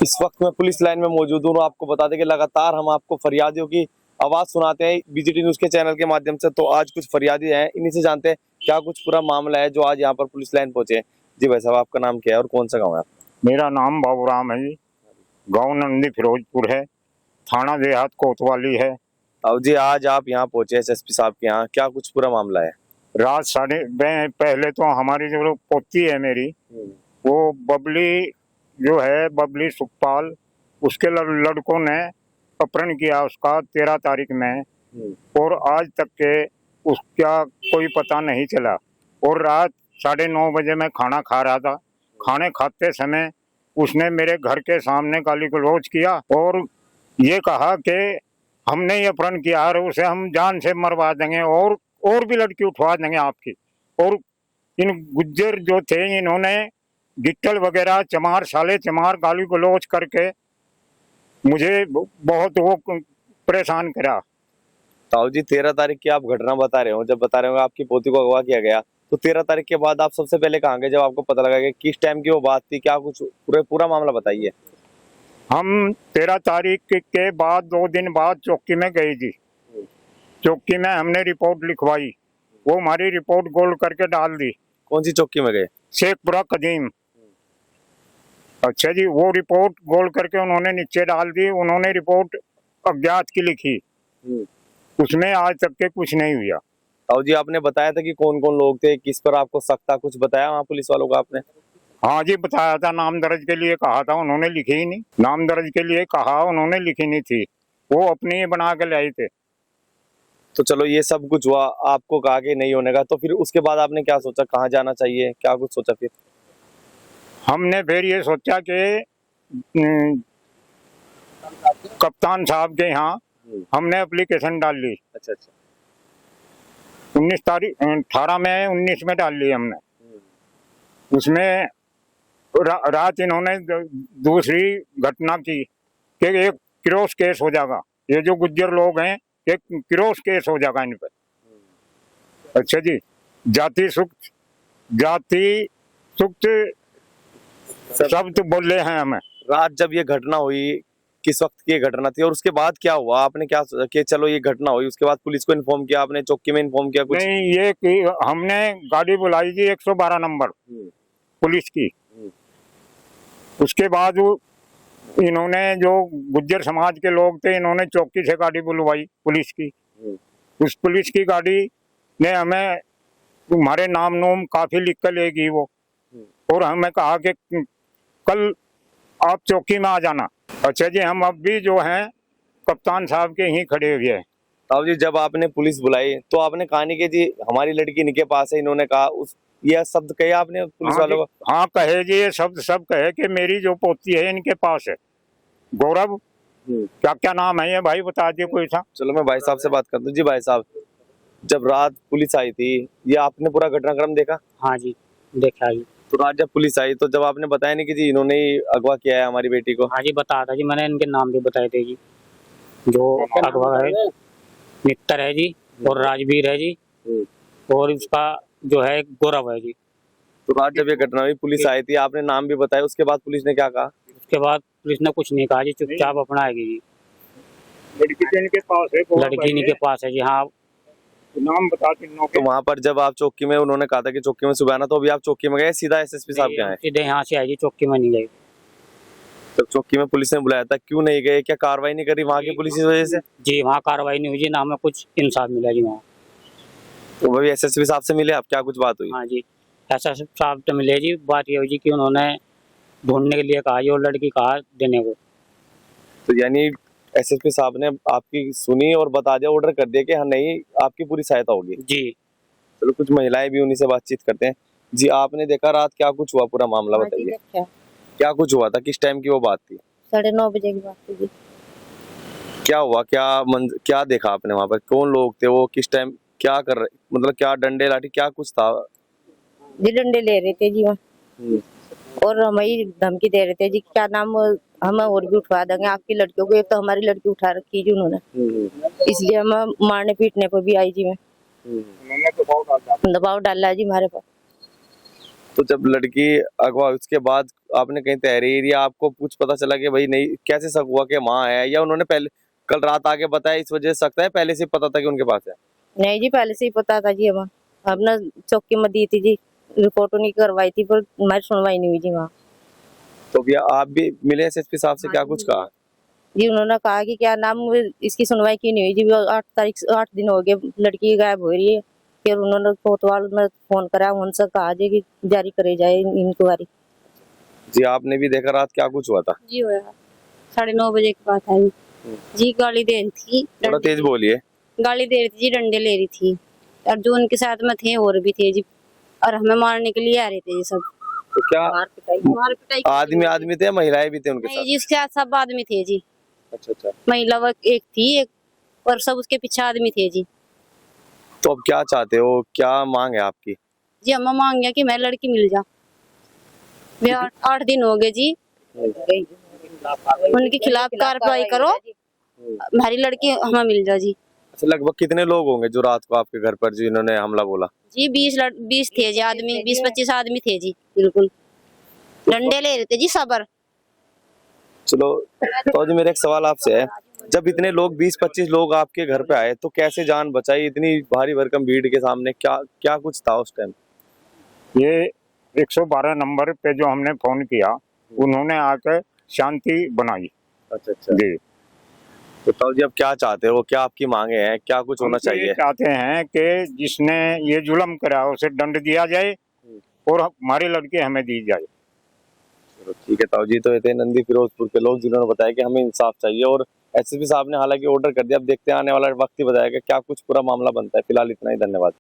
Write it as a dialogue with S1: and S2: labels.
S1: इस वक्त मैं पुलिस लाइन में मौजूद हूँ। आपको बता दें कि लगातार हम आपको फरियादियों की आवाज सुनाते हैं बीजीटी न्यूज के चैनल के माध्यम से। तो आज कुछ फरियादी हैं, इन्हीं से जानते हैं क्या कुछ पूरा मामला है जो आज यहाँ पर पुलिस लाइन पहुंचे हैं। जी भाई साहब, आपका नाम क्या है और कौन सा गाँव है?
S2: मेरा नाम बाबूराम है जी। गाँव नंदी फिरोजपुर है, थाना देहात कोतवाली है।
S1: अब जी आज आप यहाँ पहुंचे एसएसपी साहब के यहाँ, क्या कुछ पूरा मामला है?
S2: रात पहले तो हमारी जो पोती है मेरी, वो बबली जो है, बबली सुखपाल, उसके लड़कों ने अपहरण किया उसका 13 तारीख में, और आज तक के उसका कोई पता नहीं चला। और रात 9:30 बजे मैं खाना खा रहा था। खाने खाते समय उसने मेरे घर के सामने गाली गलौज किया और ये कहा कि हमने ये अपहरण किया और उसे हम जान से मरवा देंगे और भी लड़की उठवा देंगे आपकी। और इन गुज्जर जो थे, इन्होंने गिट्टल वगैरह चमार साले चमार गाली गलौज करके मुझे बहुत वो परेशान करा।
S1: ताऊ जी 13 तारीख की आप घटना बता रहे हो, जब बता रहे हो आपकी पोती को अगवा किया गया, तो 13 तारीख के बाद आप सबसे पहले कहाँ गए जब आपको पता लगा कि किस टाइम की वो बात थी? क्या कुछ पूरा मामला बताइए।
S2: हम 13 तारीख के बाद 2 दिन बाद चौकी में गई थी। चौकी में हमने रिपोर्ट लिखवाई, वो हमारी रिपोर्ट गोल करके डाल दी।
S1: कौन सी चौकी में गए?
S2: शेखपुरा कदीम। अच्छा जी, वो रिपोर्ट गोल करके उन्होंने नीचे डाल दी। उन्होंने रिपोर्ट अज्ञात की लिखी, उसमें आज तक के कुछ नहीं हुआ।
S1: ताऊ जी आपने बताया था कि कौन कौन लोग थे, किस पर आपको शक था, कुछ बताया वहाँ पुलिस वालों को आपने?
S2: हाँ जी, बताया था। नाम दर्ज के लिए कहा था, उन्होंने लिखी ही नहीं। नाम दर्ज के लिए कहा, उन्होंने लिखी नहीं थी, वो अपनी ही बना के लाए थे।
S1: तो चलो ये सब कुछ हुआ, आपको कहा कि नहीं होने का, तो फिर उसके बाद आपने क्या सोचा, कहाँ जाना चाहिए, क्या कुछ सोचा फिर?
S2: हमने फिर ये सोचा कि कप्तान साहब के यहाँ हमने एप्लीकेशन डाल ली।
S1: अच्छा।
S2: 19 तारीख 18 में 19 में डाल ली हमने। उसमें रात इन्होंने दूसरी घटना की कि एक क्रॉस केस हो जाएगा, ये जो गुज्जर लोग हैं एक क्रॉस केस हो जाएगा इन पर। अच्छा जी, जाति सुक्त शब्द बोले हैं हमें।
S1: रात जब ये घटना हुई, किस वक्त की ये घटना थी और उसके बाद क्या हुआ? आपने क्या सोचा कि चलो ये घटना हुई, उसके बाद पुलिस को इन्फॉर्म किया आपने, चौकी में इन्फॉर्म किया कुछ?
S2: नहीं, ये कि हमने गाड़ी बुलाई थी 112 नंबर पुलिस की। उसके बाद इन्होंने जो गुज्जर समाज के लोग थे, इन्होंने चौकी से गाड़ी बुलवाई पुलिस की। उस पुलिस की गाड़ी ने हमें तुम्हारे नाम नोम काफी लिख कर लेगी वो, और हमें कहा कि कल आप चौकी में आ जाना। अच्छा जी, हम अब भी जो हैं कप्तान साहब के ही खड़े हुए हैं।
S1: ताऊ जी जब आपने पुलिस बुलाई तो आपने कहा नहीं कि जी हमारी लड़की इनके पास है, इन्होंने कहा उस ये शब्द कहे आपने पुलिस वालों को?
S2: हाँ कहे जी, ये शब्द सब कहे कि मेरी जो पोती है इनके पास है। गौरव, क्या नाम है ये भाई, बता दिए कोई सा।
S1: चलो मैं भाई साहब से बात करता हूँ। जी भाई साहब, जब रात पुलिस आई थी, ये आपने पूरा घटनाक्रम देखा?
S3: हाँ जी, देखा जी।
S1: तो रात जब पुलिस आई तो जब आपने बताया नहीं कि जी इन्होंने ही अगवा किया है हमारी बेटी को?
S3: हाँ जी, बताया था जी, मैंने इनके नाम भी बताए थे जी। जो अगवा है मित्तर है जी, और राजवीर है जी, और उसका जो है गौरव है जी।
S1: तो रात जब ये घटना हुई, पुलिस आई थी, आपने नाम भी बताया, उसके बाद पुलिस ने क्या कहा?
S3: उसके बाद पुलिस ने कुछ नहीं कहा जी, चुपचाप अपना आएगी जी।
S2: लड़की तो इनके पास है,
S3: लड़की इनके पास है जी। हाँ,
S2: नाम बता तीनों के।
S1: तो वहां पर जब आप चौकी में, उन्होंने कहा था कि चौकी में सुबह आना, तो अभी आप चौकी में गए सीधा एसएसपी साहब के आए?
S3: सीधे यहाँ से आई जी, चौकी में नहीं गई।
S1: तो चौकी में पुलिस ने बुलाया था, क्यों नहीं गए? क्या कार्रवाई नहीं करी वहाँ की पुलिस इस वजह से?
S3: जी, वहाँ कार्रवाई नहीं हुई जी, ना हमें कुछ इंसाफ मिला जी वहाँ।
S1: तो वही एसएसपी साहब से मिले आप, क्या कुछ बात हुई?
S3: हाँ जी, ऐसा साहब तो मिले जी। बात ये हुई जी कि उन्होंने ढूंढने के लिए कहा जी, और लड़की कहा देने को।
S1: तो यानी एसएसपी साहब ने आपकी सुनी और बता दिया, ऑर्डर कर दिया कि हाँ नहीं आपकी पूरी सहायता होगी
S3: जी।
S1: चलो कुछ महिलाएं भी उन्हीं से बातचीत करते हैं। जी आपने देखा रात क्या कुछ हुआ, पूरा मामला बताइए। क्या कुछ हुआ था, किस टाइम की वो बात थी?
S4: 9:30 बजे की बात थी जी।
S1: क्या हुआ, क्या देखा आपने वहां पर? कौन लोग थे वो, किस टाइम क्या कर रहे, मतलब क्या डंडे लाठी क्या कुछ था?
S4: जी डंडे ले रहे थे जी वहाँ, और हमें धमकी दे रहे थे जी, क्या नाम, हम और भी उठवा देंगे आपकी लड़कियों को। एक तो हमारी लड़की उठा रखी जी उन्होंने, इसलिए हम मारने पीटने पर भी आई जी। मैं
S2: उन्होंने दबाव
S4: दबाव डाला है जी हमारे पास।
S1: तो जब लड़की अगवा उसके बाद आपने कहीं तहरीर या आपको कुछ पता चला कि भाई नहीं, कैसे शक हुआ कि माँ है, या उन्होंने पहले कल रात आके बताया इस वजह से सकता है पहले से पता था कि उनके पास है?
S4: नहीं जी, पहले से ही पता था जी। हम अपना चौकी में दी थी जी, रिपोर्ट नहीं करवाई थी, पर हमारी सुनवाई नहीं हुई जी वहाँ।
S1: तो भैया आप भी मिले एसएसपी साहब से, क्या कुछ कहा?
S4: जी उन्होंने कहा कि क्या नाम, इसकी सुनवाई क्यों नहीं हुई जी। 8 दिन हो गए, लड़की गायब हो रही है। फिर उन्होंने कोतवाल में फोन करा, उनसे कहा जी कि जारी करे जाए इंक्वायरी।
S1: जी आपने भी देखा रात क्या कुछ हुआ था?
S5: जी होया 9:30 बजे की बात है जी। गाली दे रही थी,
S1: थोड़ा तेज बोलिए।
S5: गाली दे रही थी जी, डंडे ले रही थी, और जो उनके साथ में थे और भी थे जी, और हमें मारने के लिए आ रहे थे जी सब।
S1: तो क्या
S5: मार पिटाई
S1: आदमी थे, महिलाएं भी थे उनके
S5: नहीं
S1: साथ?
S5: जी, उसके साथ सब आदमी थे जी।
S1: अच्छा।
S5: महिला वो एक थी, एक और सब उसके पीछे आदमी थे जी।
S1: तो अब क्या चाहते हो, क्या मांग है आपकी?
S5: जी हम मांग गया कि मैं लड़की मिल जा। वे 8 दिन हो गए जी, उनके खिलाफ कार्रवाई करो, हमारी लड़की हमें मिल जा जी।
S1: अच्छा, लगभग कितने लोग होंगे जो रात को आपके घर पर जिन्होंने हमला बोला?
S5: जी 20 थे जी आदमी, 20-25 आदमी थे जी, बिल्कुल डंडे ले रहे थे जी सबर।
S1: चलो, तो जी मेरा एक सवाल आपसे है, जब इतने लोग 20-25 लोग आपके घर पे आए तो कैसे जान बचाई इतनी भारी भरकम भीड़ के सामने? क्या क्या कुछ था उस टाइम?
S2: ये 112 नंबर पे जो हमने फोन किया, उन्होंने आकर शांति बनाई।
S1: अच्छा।
S2: जी,
S1: तो ताऊ जी अब क्या चाहते हो, क्या आपकी मांगे हैं, क्या कुछ होना
S2: हम तो ये
S1: चाहिए?
S2: चाहते हैं कि जिसने ये जुल्म करा उसे दंड दिया जाए और हमारी लड़की हमें दी जाए।
S1: चलो ठीक है ताऊ जी, तो ये थे नंदी फिरोजपुर के लोग जिन्होंने बताया कि हमें इंसाफ चाहिए, और एसएसपी साहब ने हालांकि ऑर्डर कर दिया। अब देखते हैं आने वाला वक्त ही बताएगा क्या कुछ पूरा मामला बनता है। फिलहाल इतना ही, धन्यवाद।